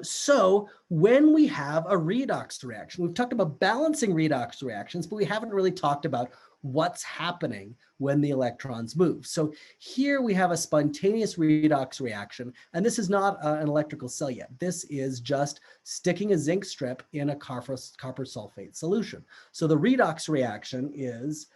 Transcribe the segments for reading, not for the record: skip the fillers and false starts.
So when we have a redox reaction, we've talked about balancing redox reactions, but we haven't really talked about what's happening when the electrons move. So here we have a spontaneous redox reaction, and this is not an electrical cell yet. This is just sticking a zinc strip in a copper sulfate solution. So the redox reaction is,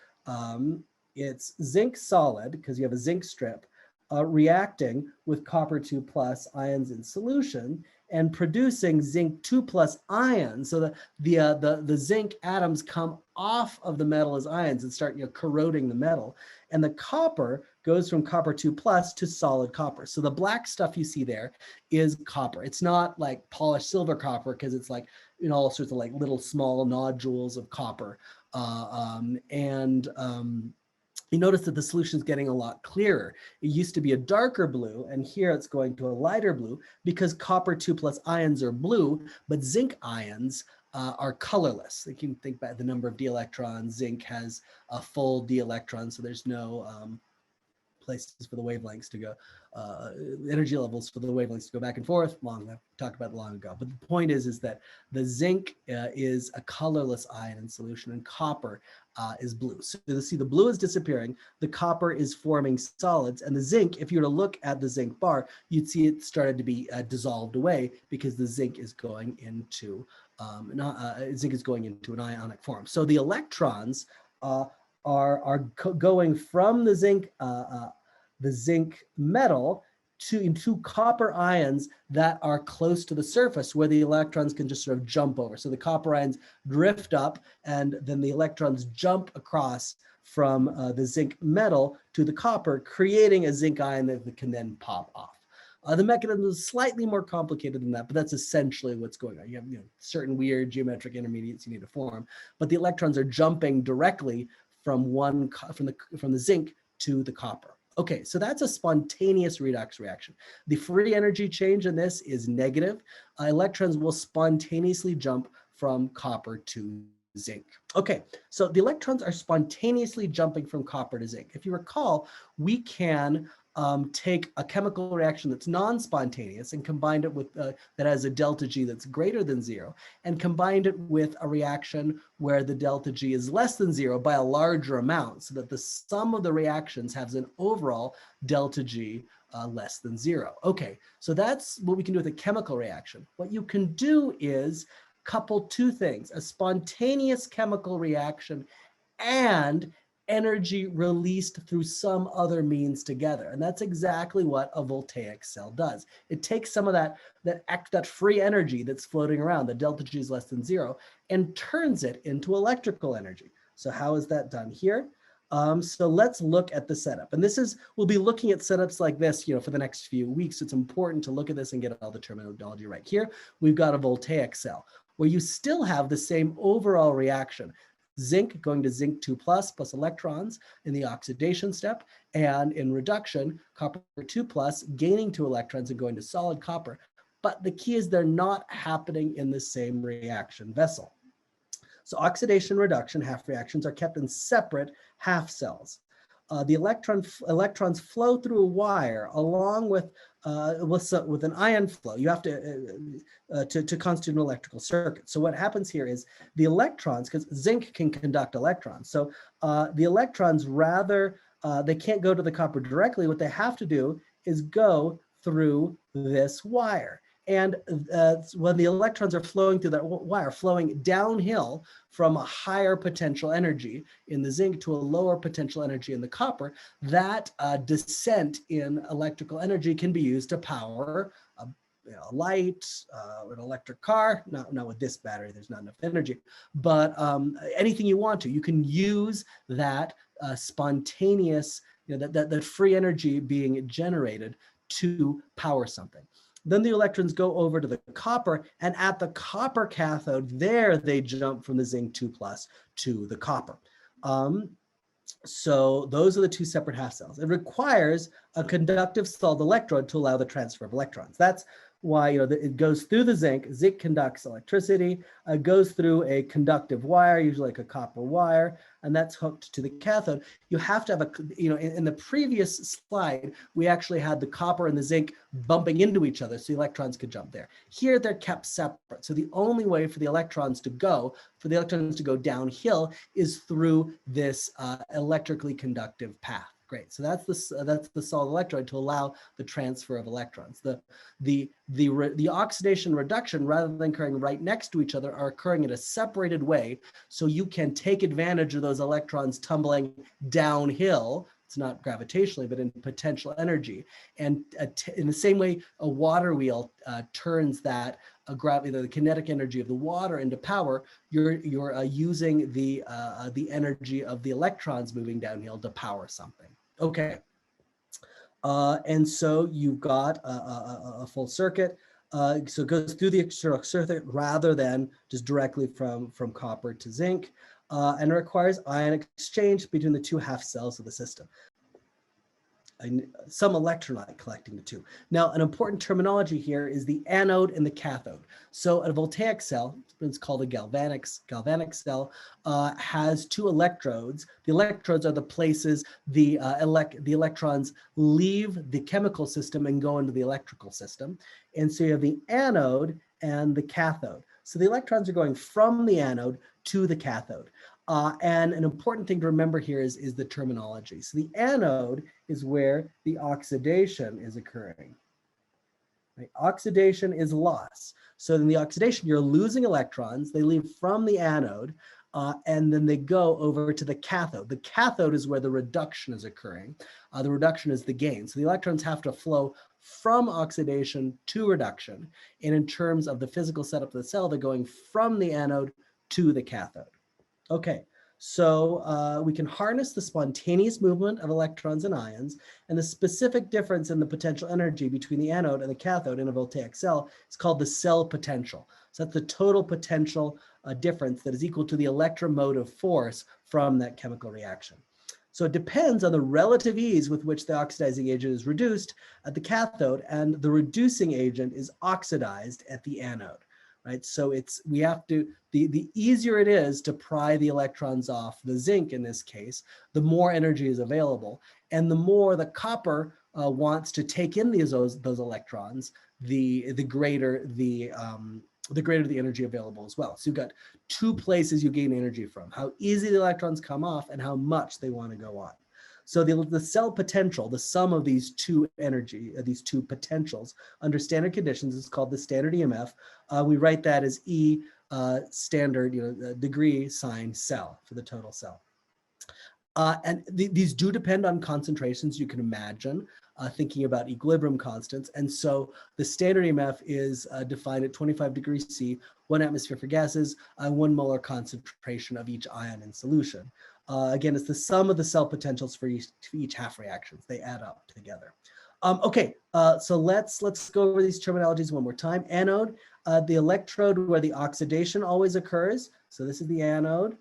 it's zinc solid, because you have a zinc strip, reacting with copper 2 plus ions in solution and producing zinc 2 plus ions. So the zinc atoms come off of the metal as ions and start corroding the metal. And the copper goes from copper 2 plus to solid copper. So the black stuff you see there is copper. It's not like polished silver copper, because it's like all sorts of like little small nodules of copper. You notice that the solution is getting a lot clearer. It used to be a darker blue, and here it's going to a lighter blue because copper 2 plus ions are blue, but zinc ions are colorless. You can think about the number of d electrons. Zinc has a full d electron, so there's no places for the wavelengths to go, energy levels for the wavelengths to go back and forth. I've talked about it long ago. But the point is that the zinc is a colorless ion in solution, and copper is blue. So you see the blue is disappearing, the copper is forming solids, and the zinc, if you were to look at the zinc bar, you'd see it started to be dissolved away because the zinc is going into an ionic form. So the electrons are going from the zinc metal into copper ions that are close to the surface, where the electrons can just sort of jump over. So the copper ions drift up, and then the electrons jump across from the zinc metal to the copper, creating a zinc ion that can then pop off. The mechanism is slightly more complicated than that, but that's essentially what's going on. You have certain weird geometric intermediates you need to form, but the electrons are jumping directly from the zinc to the copper. Okay, so that's a spontaneous redox reaction. The free energy change in this is negative. Electrons will spontaneously jump from copper to zinc. Okay, so the electrons are spontaneously jumping from copper to zinc. If you recall, we can take a chemical reaction that's non-spontaneous and combine it with that has a delta G that's greater than 0, and combined it with a reaction where the delta G is less than 0 by a larger amount, so that the sum of the reactions has an overall delta G less than 0. Okay, so that's what we can do with a chemical reaction. What you can do is couple two things: a spontaneous chemical reaction and energy released through some other means together. And that's exactly what a voltaic cell does. It takes some of that free energy that's floating around, the delta G is less than 0, and turns it into electrical energy. So how is that done here? So let's look at the setup. And we'll be looking at setups like this, for the next few weeks. It's important to look at this and get all the terminology right. Here, we've got a voltaic cell where you still have the same overall reaction. Zinc going to zinc 2 plus electrons in the oxidation step, and in reduction, copper 2 plus gaining 2 electrons and going to solid copper. But the key is they're not happening in the same reaction vessel. So oxidation reduction half reactions are kept in separate half cells. The electrons flow through a wire along with an ion flow. You have to constitute an electrical circuit. So what happens here is the electrons, because zinc can conduct electrons, so the electrons they can't go to the copper directly. What they have to do is go through this wire. And when the electrons are flowing through that wire, flowing downhill from a higher potential energy in the zinc to a lower potential energy in the copper, that descent in electrical energy can be used to power a light, an electric car. Not with this battery, there's not enough energy, but anything you want to. You can use that spontaneous, that free energy being generated to power something. Then the electrons go over to the copper, and at the copper cathode, there they jump from the zinc 2 plus to the copper. So those are the two separate half cells. It requires a conductive solid electrode to allow the transfer of electrons. That's why it goes through the zinc. Zinc conducts electricity. It goes through a conductive wire, usually like a copper wire, and that's hooked to the cathode. You have to have a, in the previous slide, we actually had the copper and the zinc bumping into each other so the electrons could jump there. Here they're kept separate. So the only way for the electrons to go downhill is through this electrically conductive path. Great. So that's the solid electrode to allow the transfer of electrons. The oxidation reduction, rather than occurring right next to each other, are occurring in a separated way. So you can take advantage of those electrons tumbling downhill. It's not gravitationally, but in potential energy. And in the same way, a water wheel turns that gravity, the kinetic energy of the water into power, you're using the energy of the electrons moving downhill to power something. Okay. And so you've got a full circuit. So it goes through the external circuit rather than just directly from copper to zinc, and it requires ion exchange between the two half cells of the system. Some electrolyte collecting the two. Now, an important terminology here is the anode and the cathode. So a voltaic cell, it's called a galvanic cell, has two electrodes. The electrodes are the places the electrons leave the chemical system and go into the electrical system. And so you have the anode and the cathode. So the electrons are going from the anode to the cathode. And an important thing to remember here is the terminology. So the anode is where the oxidation is occurring. Right? Oxidation is loss. So in the oxidation, you're losing electrons. They leave from the anode, and then they go over to the cathode. The cathode is where the reduction is occurring. The reduction is the gain. So the electrons have to flow from oxidation to reduction. And in terms of the physical setup of the cell, they're going from the anode to the cathode. Okay, so we can harness the spontaneous movement of electrons and ions, and the specific difference in the potential energy between the anode and the cathode in a voltaic cell is called the cell potential. So that's the total potential difference that is equal to the electromotive force from that chemical reaction. So it depends on the relative ease with which the oxidizing agent is reduced at the cathode, and the reducing agent is oxidized at the anode. Right, so the easier it is to pry the electrons off the zinc in this case, the more energy is available, and the more the copper wants to take in those electrons, the greater the energy available as well. So you've got two places you gain energy from: how easy the electrons come off and how much they want to go on. So the cell potential, the sum of these two these two potentials under standard conditions is called the standard EMF. We write that as E standard, degree sign cell for the total cell. And these do depend on concentrations, you can imagine, thinking about equilibrium constants. And so the standard EMF is defined at 25 degrees C, 1 atmosphere for gases, 1 molar concentration of each ion in solution. Again, it's the sum of the cell potentials for each half reactions. They add up together. Okay, so let's go over these terminologies one more time. Anode, the electrode where the oxidation always occurs. So this is the anode.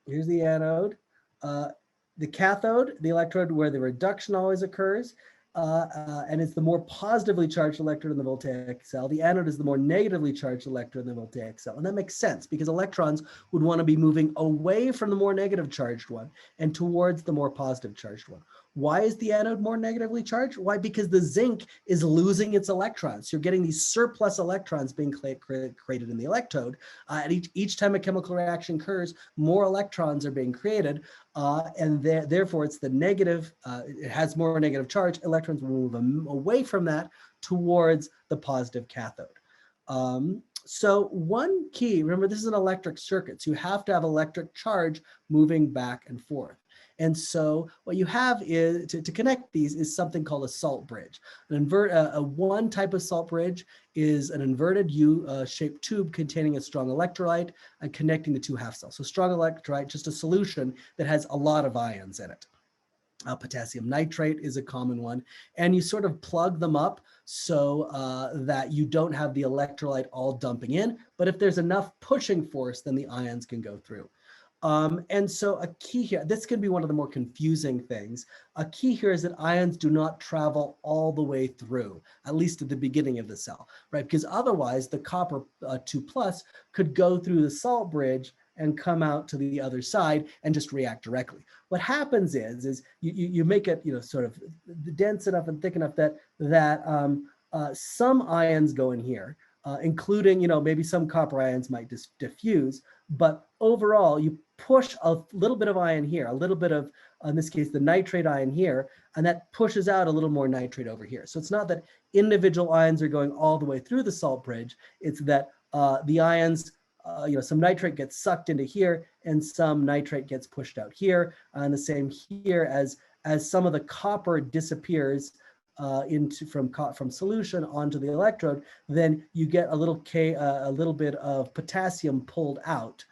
Here's the anode. The cathode, the electrode where the reduction always occurs, and it's the more positively charged electrode in the voltaic cell. The anode is the more negatively charged electrode in the voltaic cell. And that makes sense because electrons would want to be moving away from the more negative charged one and towards the more positive charged one. Why is the anode more negatively charged? Why? Because the zinc is losing its electrons. You're getting these surplus electrons being created in the electrode. And each time a chemical reaction occurs, more electrons are being created. And therefore, it's the negative, it has more negative charge. Electrons will move away from that towards the positive cathode. So one key, remember, this is an electric circuit, so you have to have electric charge moving back and forth. And so what you have is, to connect these, is something called a salt bridge. One type of salt bridge is an inverted U-shaped tube containing a strong electrolyte and connecting the two half cells. So strong electrolyte, just a solution that has a lot of ions in it. Potassium nitrate is a common one, and you sort of plug them up so that you don't have the electrolyte all dumping in, but if there's enough pushing force, then the ions can go through. And so a key here, this can be one of the more confusing things. A key here is that ions do not travel all the way through, at least at the beginning of the cell, right? Because otherwise the copper 2+ could go through the salt bridge and come out to the other side and just react directly. What happens is you make it, sort of dense enough and thick enough that some ions go in here, including, maybe some copper ions might diffuse, but overall you push a little bit of ion here, a little bit of, in this case, the nitrate ion here, and that pushes out a little more nitrate over here. So it's not that individual ions are going all the way through the salt bridge, it's that the ions, some nitrate gets sucked into here and some nitrate gets pushed out here. And the same here, as some of the copper disappears from solution onto the electrode, then you get a little bit of potassium pulled out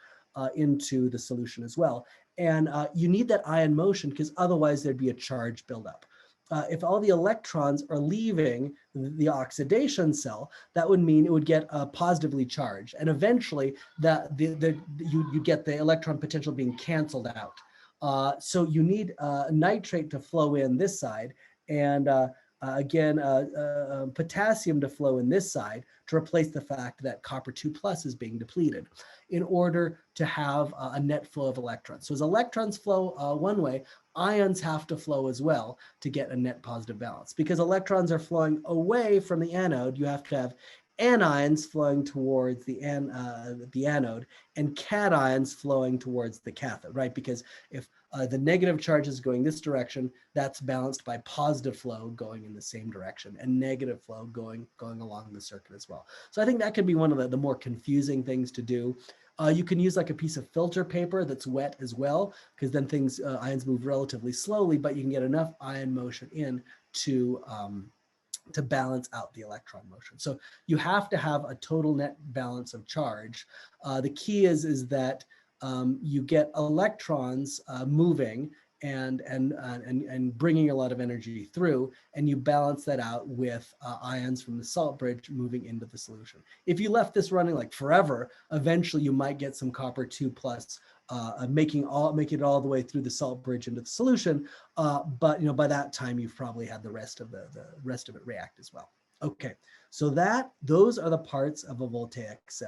into the solution as well. And you need that ion motion because otherwise there'd be a charge buildup. If all the electrons are leaving the oxidation cell, that would mean it would get positively charged, and eventually you get the electron potential being canceled out. So you need nitrate to flow in this side, and again, potassium to flow in this side to replace the fact that copper 2+ is being depleted in order to have a net flow of electrons. So as electrons flow one way, ions have to flow as well to get a net positive balance. Because electrons are flowing away from the anode, you have to have anions flowing towards the anode and cations flowing towards the cathode, right? Because if the negative charge is going this direction, that's balanced by positive flow going in the same direction and negative flow going along the circuit as well. So I think that can be one of the more confusing things to do. You can use like a piece of filter paper that's wet as well, because then ions move relatively slowly, but you can get enough ion motion in to balance out the electron motion. So you have to have a total net balance of charge. The key is that you get electrons moving and bringing a lot of energy through, and you balance that out with ions from the salt bridge moving into the solution. If you left this running like forever, eventually you might get some copper 2+ making it all the way through the salt bridge into the solution. But by that time you've probably had the rest of it react as well. Okay, so those are the parts of a voltaic cell.